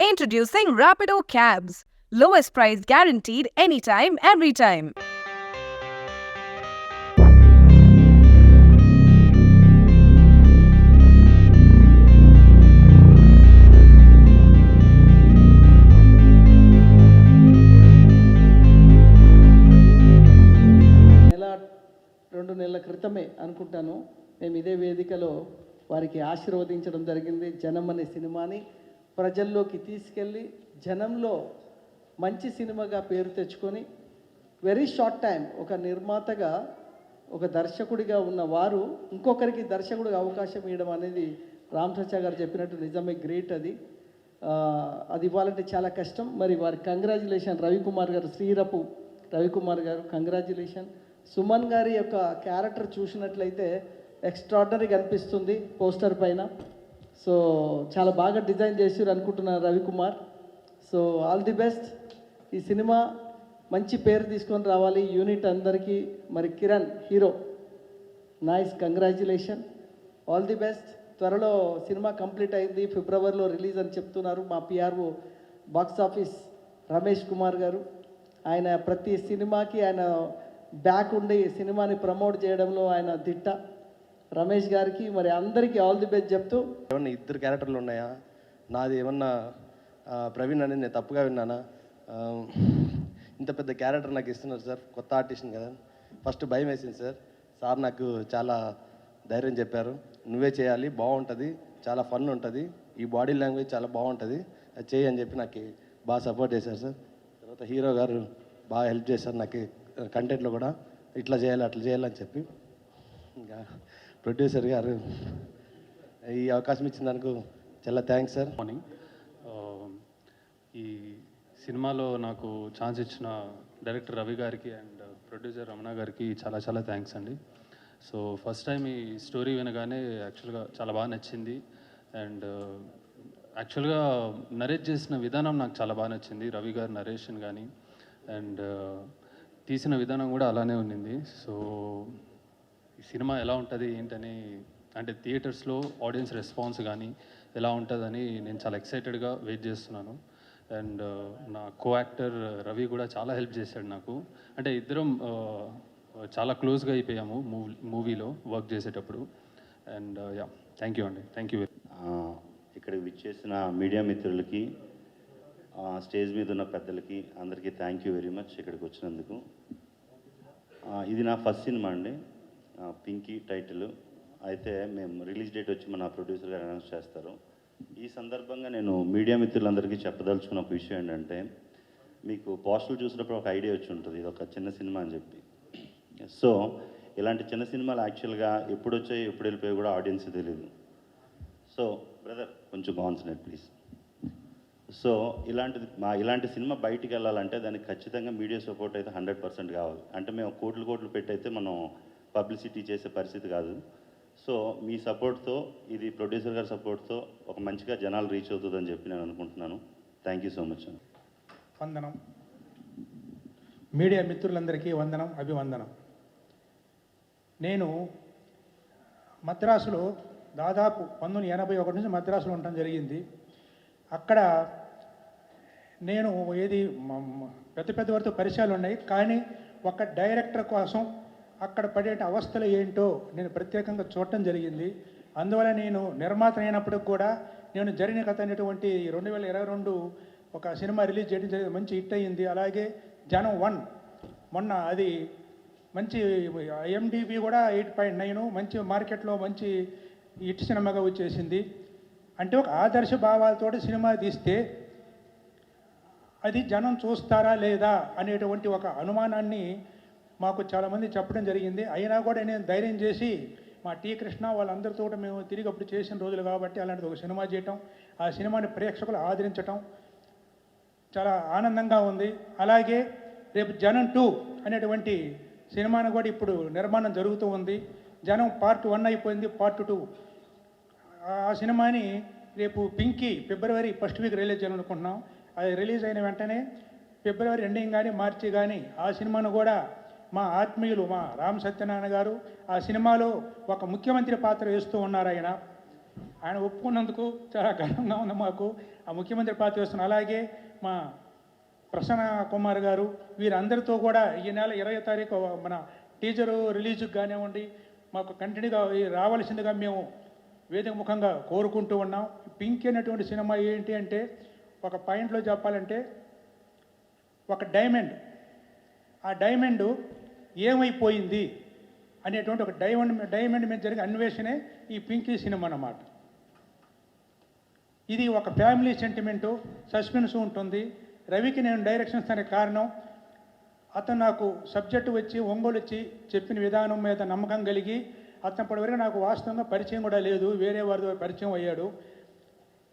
Introducing Rapido Cabs. Lowest price guaranteed anytime, every time. రెండు నెలల క్రితమే అనుకుంటాను మేము ఇదే వేదికలో వారికి ఆశీర్వదించడం జరిగింది. జనం అనే సినిమాని ప్రజల్లోకి తీసుకెళ్ళి జనంలో మంచి సినిమాగా పేరు తెచ్చుకొని వెరీ షార్ట్ టైం ఒక నిర్మాతగా ఒక దర్శకుడిగా ఉన్న వారు ఇంకొకరికి దర్శకుడిగా అవకాశం ఇవ్వడం అనేది రామ్ చచ్చా గారు చెప్పినట్టు నిజమే గ్రేట్. అది ఇవ్వాలంటే చాలా కష్టం. మరి వారి కంగ్రాచులేషన్ రవికుమార్ గారు, శ్రీరపు రవికుమార్ గారు కంగ్రాచులేషన్. సుమన్ గారి యొక్క క్యారెక్టర్ చూసినట్లయితే ఎక్స్ట్రాడినరీగా అనిపిస్తుంది పోస్టర్ పైన. సో చాలా బాగా డిజైన్ చేసారు అనుకుంటున్నాను Ravikumar. So all the best. ఈ సినిమా మంచి పేరు తీసుకొని రావాలి యూనిట్ అందరికీ. మరి Kiran hero, nice, congratulation, all the best. త్వరలో సినిమా కంప్లీట్ అయింది, ఫిబ్రవరిలో రిలీజ్ అని చెప్తున్నారు మా PRO box office Ramesh Kumar గారు. ఆయన ప్రతి సినిమాకి ఆయన బ్యాక్ ఉండి సినిమాని ప్రమోట్ చేయడంలో ఆయన దిట్ట. రమేష్ గారికి మరి అందరికీ ఆల్ ది బెస్ట్ చెప్తూ, ఏమన్నా ఇద్దరు క్యారెక్టర్లు ఉన్నాయా, నాది ఏమన్నా ప్రవీణ్ అనేది నేను తప్పుగా విన్నానా, ఇంత పెద్ద క్యారెక్టర్ నాకు ఇస్తున్నారు సార్, కొత్త ఆర్టిస్ట్ని కదా, ఫస్ట్ భయం వేసింది సార్. సార్ నాకు చాలా ధైర్యం చెప్పారు, నువ్వే చేయాలి, బాగుంటుంది, చాలా ఫన్ ఉంటుంది, ఈ బాడీ లాంగ్వేజ్ చాలా బాగుంటుంది, అది చేయి అని చెప్పి నాకు బాగా సపోర్ట్ చేశారు సార్. తర్వాత హీరో గారు బాగా హెల్ప్ చేశారు నాకు కంటెంట్లో కూడా, ఇట్లా చేయాలి అట్లా చేయాలని చెప్పి. ఇంకా ప్రొడ్యూసర్ గారు ఈ అవకాశం ఇచ్చినందుకు చాలా థ్యాంక్స్ సార్. మార్నింగ్, ఈ సినిమాలో నాకు ఛాన్స్ ఇచ్చిన డైరెక్టర్ రవి గారికి అండ్ ప్రొడ్యూసర్ రమణ గారికి చాలా చాలా థ్యాంక్స్ అండి. సో ఫస్ట్ టైం ఈ స్టోరీ వినగానే యాక్చువల్గా చాలా బాగా నచ్చింది. అండ్ యాక్చువల్గా నరేట్ చేసిన విధానం నాకు చాలా బాగా నచ్చింది, రవి గారి నరేషన్ కానీ, అండ్ తీసిన విధానం కూడా అలానే ఉండింది. సో ఈ సినిమా ఎలా ఉంటుంది ఏంటని, అంటే థియేటర్స్లో ఆడియన్స్ రెస్పాన్స్ కానీ ఎలా ఉంటుందని నేను చాలా ఎక్సైటెడ్గా వెయిట్ చేస్తున్నాను. అండ్ నా కో యాక్టర్ రవి కూడా చాలా హెల్ప్ చేశాడు నాకు. అంటే ఇద్దరం చాలా క్లోజ్గా అయిపోయాము మూవీలో వర్క్ చేసేటప్పుడు. అండ్ యా, థ్యాంక్ యూ అండి, థ్యాంక్ యూ. ఇక్కడికి విచ్చేసిన మీడియా మిత్రులకి, స్టేజ్ మీద ఉన్న పెద్దలకి అందరికీ థ్యాంక్ యూ వెరీ మచ్ ఇక్కడికి వచ్చినందుకు. ఇది నా ఫస్ట్ సినిమా అండి, పింకీ టైటిల్. అయితే మేము రిలీజ్ డేట్ వచ్చి మన ప్రొడ్యూసర్ గారు అనౌన్స్ చేస్తారు. ఈ సందర్భంగా నేను మీడియా మిత్రులందరికీ చెప్పదలుచుకున్న ఒక విషయం ఏంటంటే, మీకు పోస్టర్లు చూసినప్పుడు ఒక ఐడియా వచ్చి ఉంటుంది ఇది ఒక చిన్న సినిమా అని చెప్పి. సో ఇలాంటి చిన్న సినిమాలు యాక్చువల్గా ఎప్పుడు వచ్చాయి ఎప్పుడు వెళ్ళిపోయి కూడా ఆడియన్స్ తెలియదు. సో బ్రదర్ కొంచెం కాన్సన్ట్రేట్ ప్లీజ్. సో ఇలాంటి సినిమా బయటికి వెళ్ళాలంటే దానికి ఖచ్చితంగా మీడియా సపోర్ట్ అయితే 100% కావాలి. అంటే మేము కోట్లు పెట్టయితే మనం పబ్లిసిటీ చేసే పరిస్థితి కాదు. సో మీ సపోర్ట్తో, ఇది ప్రొడ్యూసర్ గారి సపోర్ట్తో ఒక మంచిగా జనాలు రీచ్ అవుతుందని చెప్పి నేను అనుకుంటున్నాను. Thank you so much. వందనం. మీడియా మిత్రులందరికీ వందనం, అభివందనం. నేను మద్రాసులో దాదాపు 1981 నుంచి మద్రాసులో ఉండటం జరిగింది. అక్కడ నేను పెద్ద వారితో పరిచయాలు ఉన్నాయి, కానీ ఒక డైరెక్టర్ కోసం అక్కడ పడే అవస్థలు ఏంటో నేను ప్రత్యేకంగా చూడటం జరిగింది. అందువల్ల నేను నిర్మాత అయినప్పటికి కూడా నేను జరిగిన కథ అనేటువంటి 2022 ఒక సినిమా రిలీజ్ చేయడం జరిగింది, మంచి హిట్ అయ్యింది. అలాగే జనం 1 మొన్న అది మంచి IMDb కూడా 8.9 మంచి మార్కెట్లో మంచి హిట్ సినిమాగా వచ్చేసింది. అంటే ఒక ఆదర్శ భావాలతోటి సినిమా తీస్తే అది జనం చూస్తారా లేదా అనేటువంటి ఒక అనుమానాన్ని మాకు చాలామంది చెప్పడం జరిగింది. అయినా కూడా నేను ధైర్యం చేసి మా టీ కృష్ణ వాళ్ళందరితో మేము తిరిగి అప్పుడు చేసిన రోజులు కాబట్టి అలాంటిది ఒక సినిమా చేయటం, ఆ సినిమాని ప్రేక్షకులు ఆదరించటం చాలా ఆనందంగా ఉంది. అలాగే రేపు జనం 2 అనేటువంటి సినిమాను కూడా ఇప్పుడు నిర్మాణం జరుగుతూ ఉంది. జనం పార్ట్ 1 అయిపోయింది, పార్ట్ 2 ఆ సినిమాని రేపు పింకీ ఫిబ్రవరి 1st వీక్ రిలీజ్ చేయాలనుకుంటున్నాం. అది రిలీజ్ అయిన వెంటనే ఫిబ్రవరి ఎండింగ్ కానీ మార్చి కానీ ఆ సినిమాను కూడా మా ఆత్మీయులు మా రామ్ సత్యనారాయణ గారు ఆ సినిమాలో ఒక ముఖ్యమంత్రి పాత్ర వేస్తూ ఉన్నారు. ఆయన ఆయన ఒప్పుకున్నందుకు చాలా గర్వంగా ఉంది మాకు. ఆ ముఖ్యమంత్రి పాత్ర వేస్తున్న అలాగే మా ప్రసన్న కుమార్ గారు వీరందరితో కూడా ఈ నెల 20వ తారీఖు మన టీజరు రిలీజ్కి కానివ్వండి మాకు కంటిన్యూగా రావాల్సిందిగా మేము వేదిక ముఖంగా కోరుకుంటూ ఉన్నాం. పింకీ అనేటువంటి సినిమా ఏంటి అంటే ఒక పాయింట్లో చెప్పాలంటే ఒక డైమండ్, ఆ డైమండ్ ఏమైపోయింది అనేటువంటి ఒక డైమండ్ మీద జరిగే అన్వేషణే ఈ పింకీ సినిమా అన్నమాట. ఇది ఒక ఫ్యామిలీ సెంటిమెంటు, సస్పెన్స్ ఉంటుంది. రవికి నేను డైరెక్షన్ ఇస్తానికి కారణం అతను నాకు సబ్జెక్టు వచ్చి ఒంగోలు వచ్చి చెప్పిన విధానం మీద నమ్మకం కలిగి అతను ఇప్పటివరకు నాకు వాస్తవంగా పరిచయం కూడా లేదు, వేరే వారితో పరిచయం అయ్యాడు.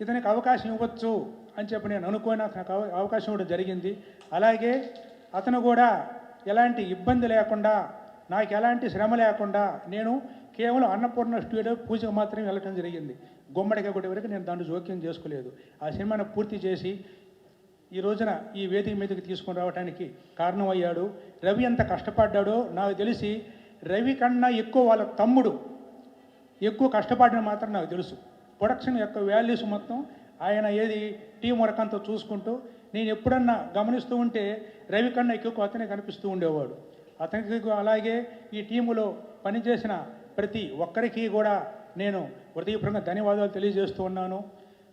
ఇతనికి అవకాశం ఇవ్వచ్చు అని చెప్పి నేను అనుకోని నాకు అవకాశం ఇవ్వడం జరిగింది. అలాగే అతను కూడా ఎలాంటి ఇబ్బంది లేకుండా నాకు ఎలాంటి శ్రమ లేకుండా నేను కేవలం అన్నపూర్ణ స్టూడియో పూజకు మాత్రమే వెళ్ళటం జరిగింది. గుమ్మడికాయ కొట్టే వరకు నేను దాంట్లో జోక్యం చేసుకోలేదు. ఆ సినిమాను పూర్తి చేసి ఈ రోజున ఈ వేదిక మీదకి తీసుకొని రావడానికి కారణమయ్యాడు. రవి ఎంత కష్టపడ్డాడో నాకు తెలిసి రవి కన్నా ఎక్కువ వాళ్ళ తమ్ముడు ఎక్కువ కష్టపడిన మాత్రం నాకు తెలుసు. ప్రొడక్షన్ యొక్క వాల్యూస్ మొత్తం ఆయన ఏది టీం వర్క్ అంతా చూసుకుంటూ నేను ఎప్పుడన్నా గమనిస్తూ ఉంటే రవి కన్నా ఎక్కువ అతనే కనిపిస్తూ ఉండేవాడు. అతనికి అలాగే ఈ టీములో పనిచేసిన ప్రతి ఒక్కరికి కూడా నేను హృదయపూర్వకంగా ధన్యవాదాలు తెలియజేస్తూ ఉన్నాను.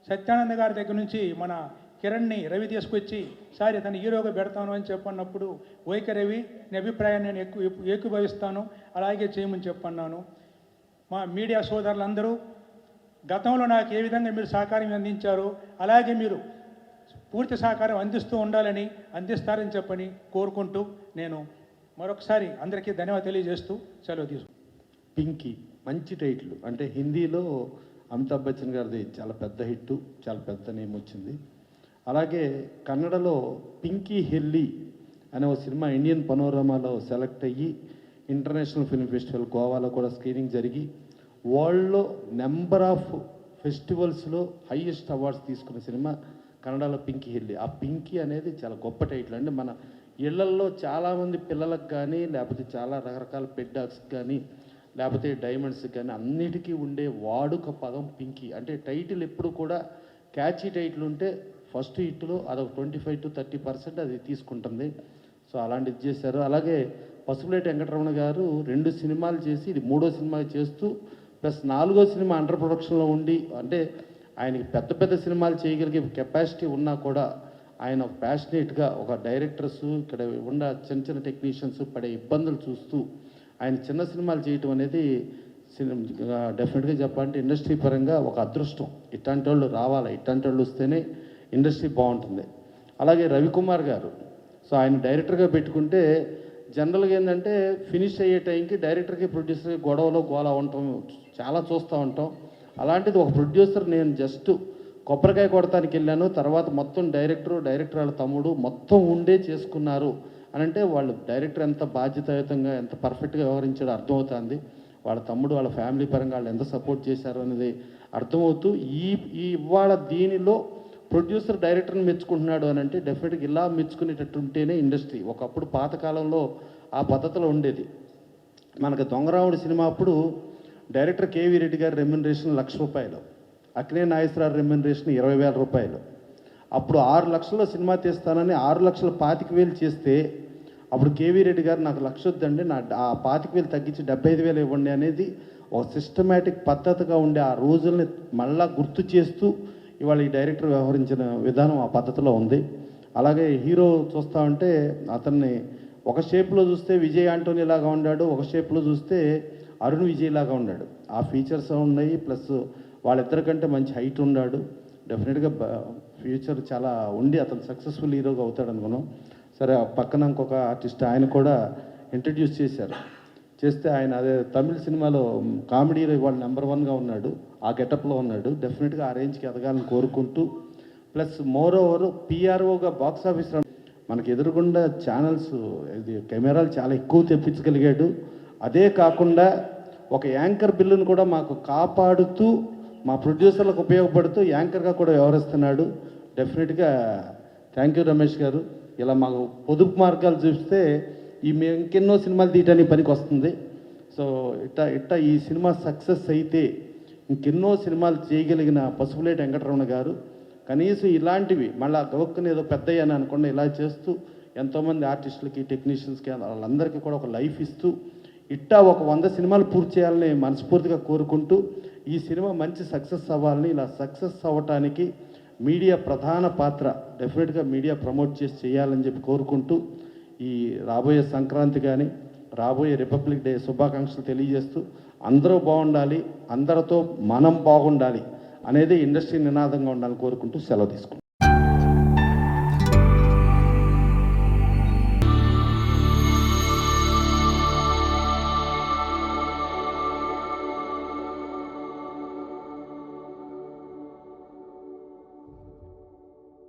సత్యానంద గారి దగ్గర నుంచి మన కిరణ్ని రవి తీసుకొచ్చి సార్ ఇతను హీరోగా పెడతాను అని చెప్పన్నప్పుడు ఓకే రవి నీ అభిప్రాయాన్ని నేను ఏకీభవిస్తాను, అలాగే చేయమని చెప్పన్నాను. మా మీడియా సోదరులందరూ గతంలో నాకు ఏ విధంగా మీరు సహకారం అందించారో అలాగే మీరు పూర్తి సహకారం అందిస్తూ ఉండాలని అందిస్తారని చెప్పని కోరుకుంటూ నేను మరొకసారి అందరికీ ధన్యవాదాలు తెలియజేస్తూ సెలవు తీసుకుంటాను. పింకీ మంచి టైటిల్, అంటే హిందీలో అమితాబ్ బచ్చన్ గారిది చాలా పెద్ద హిట్, చాలా పెద్ద నేమ్ వచ్చింది. అలాగే కన్నడలో పింకీ హెల్లి అనే ఒక సినిమా ఇండియన్ పనోరమాలో సెలెక్ట్ అయ్యి ఇంటర్నేషనల్ ఫిల్మ్ ఫెస్టివల్ గోవాలో కూడా స్క్రీనింగ్ జరిగి వరల్డ్లో నెంబర్ ఆఫ్ ఫెస్టివల్స్లో హైయెస్ట్ అవార్డ్స్ తీసుకున్న సినిమా కన్నడలో పింకీ హెల్లి. ఆ పింకీ అనేది చాలా గొప్ప టైటిల్. అంటే మన ఇళ్లల్లో చాలామంది పిల్లలకు కానీ లేకపోతే చాలా రకరకాల పెట్ డాగ్స్కి కానీ లేకపోతే డైమండ్స్కి కానీ అన్నిటికీ ఉండే వాడుక పదం పింకీ. అంటే టైటిల్ ఎప్పుడు కూడా క్యాచీ టైటిల్ ఉంటే ఫస్ట్ హిట్లో అదొక 25 to 30% అది తీసుకుంటుంది. సో అలాంటిది చేశారు. అలాగే పసుపులేటి వెంకటరమణ గారు 2 సినిమాలు చేసి ఇది 3వ సినిమా చేస్తూ ప్లస్ 4వ సినిమా అండర్ ప్రొడక్షన్లో ఉండి, అంటే ఆయనకి పెద్ద పెద్ద సినిమాలు చేయగలిగే కెపాసిటీ ఉన్నా కూడా ఆయన ప్యాషనేట్గా ఒక డైరెక్టర్స్ ఇక్కడ ఉన్న చిన్న చిన్న టెక్నీషియన్స్ పడే ఇబ్బందులు చూస్తూ ఆయన చిన్న సినిమాలు చేయటం అనేది డెఫినెట్గా చెప్పాలంటే ఇండస్ట్రీ పరంగా ఒక అదృష్టం. ఇట్లాంటి వాళ్ళు రావాలి, ఇట్లాంటి వాళ్ళు వస్తేనే ఇండస్ట్రీ బాగుంటుంది. అలాగే రవికుమార్ గారు, సో ఆయన డైరెక్టర్గా పెట్టుకుంటే జనరల్గా ఏంటంటే ఫినిష్ అయ్యే టైంకి డైరెక్టర్కి ప్రొడ్యూసర్కి గొడవలో గోలా ఉండటం చాలా చూస్తూ ఉంటాం. అలాంటిది ఒక ప్రొడ్యూసర్ నేను జస్ట్ కొబ్బరికాయ కొడతానికి వెళ్ళాను, తర్వాత మొత్తం డైరెక్టర్ వాళ్ళ తమ్ముడు మొత్తం ఉండే చేసుకున్నారు అని అంటే వాళ్ళు డైరెక్టర్ ఎంత బాధ్యతాయుతంగా ఎంత పర్ఫెక్ట్గా వ్యవహరించాడో అర్థమవుతుంది. వాళ్ళ తమ్ముడు వాళ్ళ ఫ్యామిలీ పరంగా వాళ్ళు ఎంత సపోర్ట్ చేశారు అనేది అర్థమవుతూ ఈ ఇవాళ దీనిలో ప్రొడ్యూసర్ డైరెక్టర్ని మెచ్చుకుంటున్నాడు అని అంటే డెఫినెట్గా ఇలా మెచ్చుకునేటట్టు ఉంటేనే ఇండస్ట్రీ. ఒకప్పుడు పాతకాలంలో ఆ పద్ధతిలో ఉండేది. మనకు దొంగరాముడు సినిమా అప్పుడు డైరెక్టర్ కేవీ రెడ్డి గారి రెమ్యునరేషన్ ₹1,00,000, అక్కినే నాగేశ్వరరావు రెమ్యునరేషన్ ₹20,000. అప్పుడు 6 లక్షల్లో సినిమా తీస్తానని 6,25,000 చేస్తే అప్పుడు కేవీ రెడ్డి గారు నాకు 1,00,000 వద్దండి, నా ఆ 25,000 తగ్గించి 75,000 ఇవ్వండి అనేది ఒక సిస్టమేటిక్ పద్ధతిగా ఉండే ఆ రోజుల్ని మళ్ళా గుర్తు చేస్తూ ఇవాళ ఈ డైరెక్టర్ వ్యవహరించిన విధానం ఆ పద్ధతిలో ఉంది. అలాగే హీరో చూస్తూ ఉంటే అతన్ని ఒక షేప్లో చూస్తే విజయ్ ఆంటోనీ లాగా ఉన్నాడు, ఒక షేప్లో చూస్తే అరుణ్ విజయ్ లాగా ఉన్నాడు. ఆ ఫీచర్స్ ఉన్నాయి, ప్లస్ వాళ్ళిద్దరికంటే మంచి హైట్ ఉన్నాడు. డెఫినెట్గా ఫ్యూచర్ చాలా ఉండి అతను సక్సెస్ఫుల్ హీరోగా అవుతాడు అనుకున్నాం. సరే పక్కన ఇంకొక ఆర్టిస్ట్ ఆయన కూడా ఇంట్రడ్యూస్ చేస్తే ఆయన అదే తమిళ సినిమాలో కామెడీలో ఇవాళ నెంబర్ 1గా ఉన్నాడు, ఆ గెటప్లో ఉన్నాడు. డెఫినెట్గా ఆ రేంజ్కి ఎదగాలని కోరుకుంటూ ప్లస్ మోర్ ఓవర్ పిఆర్ఓగా బాక్స్ ఆఫీస్ మనకి ఎదురుగుండా ఛానల్స్ ఇది కెమెరాలు చాలా ఎక్కువ తెప్పించగలిగాడు. అదే కాకుండా ఒక యాంకర్ బిల్లును కూడా మాకు కాపాడుతూ మా ప్రొడ్యూసర్లకు ఉపయోగపడుతూ యాంకర్గా కూడా వ్యవహరిస్తున్నాడు. డెఫినెట్గా థ్యాంక్ యూ రమేష్ గారు. ఇలా మాకు పొదుపు మార్గాలు చూస్తే మేము ఇంకెన్నో సినిమాలు తీయటానికి పనికి వస్తుంది. సో ఇట్టా ఈ సినిమా సక్సెస్ అయితే ఇంకెన్నో సినిమాలు చేయగలిగిన పసుపులేటి వెంకటరమణ గారు కనీసం ఇలాంటివి మళ్ళీ గౌక్కుని ఏదో పెద్దయ్య అని అనుకుండా ఇలా చేస్తూ ఎంతోమంది ఆర్టిస్టులకి టెక్నీషియన్స్కి వాళ్ళందరికీ కూడా ఒక లైఫ్ ఇస్తూ ఇట్టా ఒక 100 సినిమాలు పూర్తి చేయాలని మనస్ఫూర్తిగా కోరుకుంటూ ఈ సినిమా మంచి సక్సెస్ అవ్వాలని, ఇలా సక్సెస్ అవ్వటానికి మీడియా ప్రధాన పాత్ర డెఫినెట్గా మీడియా ప్రమోట్ చేసి చేయాలని చెప్పి కోరుకుంటూ ఈ రాబోయే సంక్రాంతి కానీ రాబోయే రిపబ్లిక్ డే శుభాకాంక్షలు తెలియజేస్తూ అందరూ బాగుండాలి, అందరితో మనం బాగుండాలి అనేది ఇండస్ట్రీ నినాదంగా ఉండాలని కోరుకుంటూ సెలవు తీసుకుంటాం.